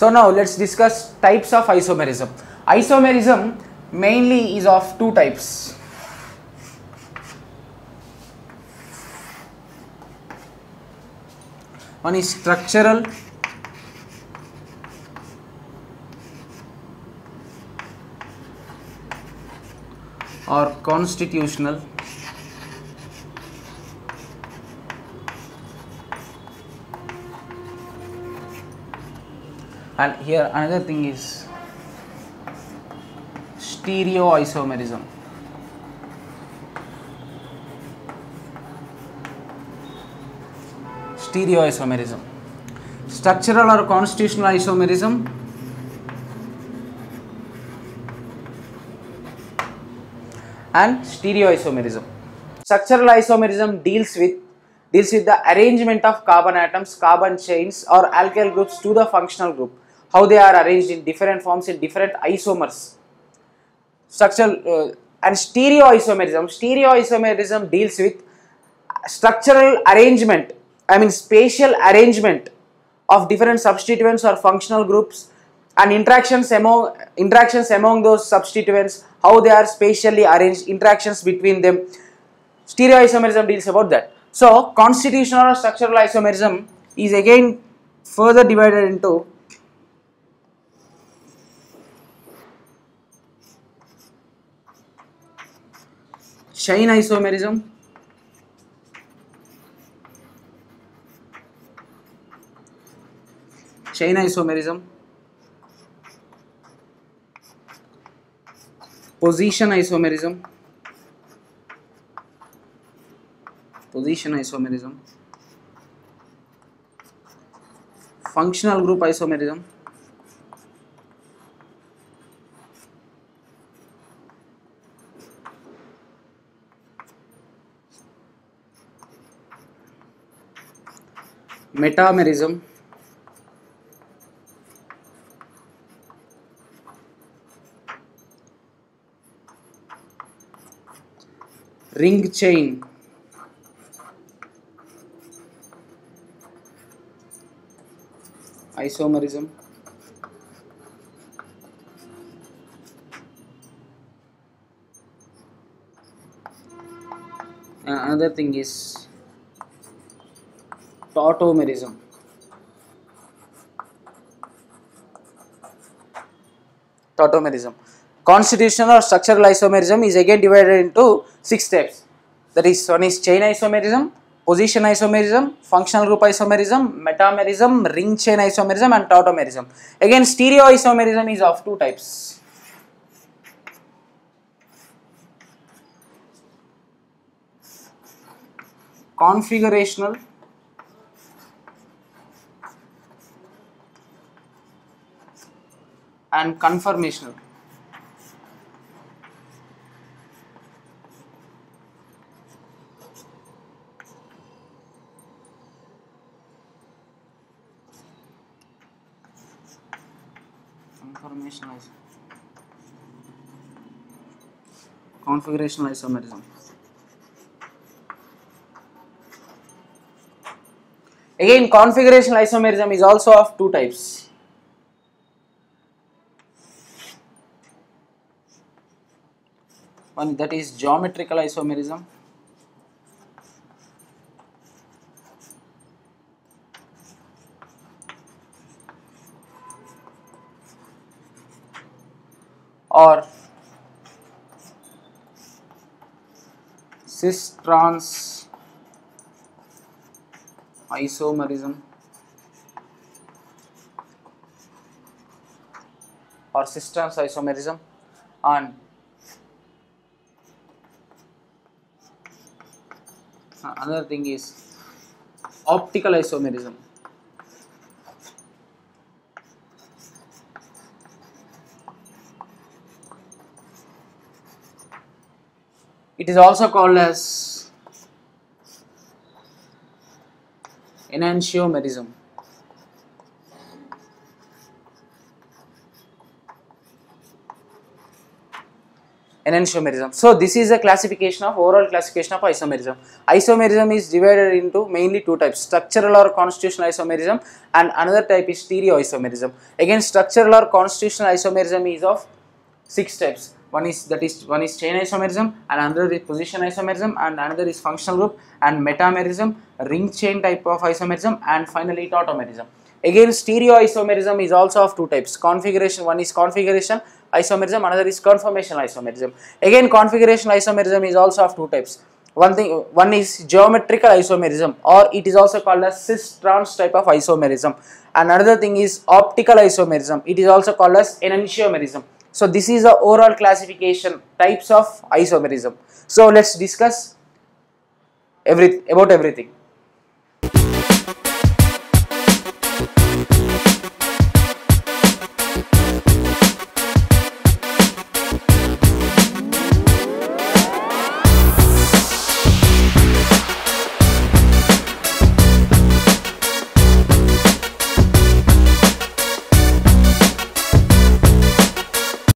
So now let's discuss types of isomerism. Isomerism mainly is of two types. One is structural or constitutional, and here another thing is stereoisomerism. Stereoisomerism. Structural or constitutional isomerism and stereoisomerism. Structural isomerism deals with the arrangement of carbon atoms, carbon chains or alkyl groups to the functional group, how they are arranged in different forms in different isomers. Structural and stereoisomerism deals with structural arrangement, spatial arrangement of different substituents or functional groups and interactions among those substituents, how they are spatially arranged, interactions between them. Stereoisomerism deals about that. So constitutional or structural isomerism is again further divided into chain isomerism, position isomerism, functional group isomerism, metamerism, ring chain isomerism, another thing is tautomerism. Constitutional or structural isomerism is again divided into 6 steps. That is, one is chain isomerism, position isomerism, functional group isomerism, metamerism, ring chain isomerism and tautomerism. Again, stereoisomerism is of two types. Configurational and conformational. Configurational isomerism. Again, configurational isomerism is also of two types. One that is geometrical isomerism, or cis-trans isomerism or cis-trans isomerism, and another thing is optical isomerism. It is also called as enantiomerism. enantiomerism. So this is a classification of overall classification of isomerism. Isomerism is divided into mainly two types: structural or constitutional isomerism, and another type is stereoisomerism. Again, structural or constitutional isomerism is of 6 types. One is chain isomerism, and another is position isomerism, and another is functional group and metamerism, ring chain type of isomerism, and finally tautomerism. Again, stereoisomerism is also of two types. Configuration, one is configuration isomerism, another is conformational isomerism. Again, configuration isomerism is also of two types. One is geometrical isomerism, or it is also called as cis-trans type of isomerism. And another thing is optical isomerism. It is also called as enantiomerism. So this is the overall classification types of isomerism. So let's discuss about everything.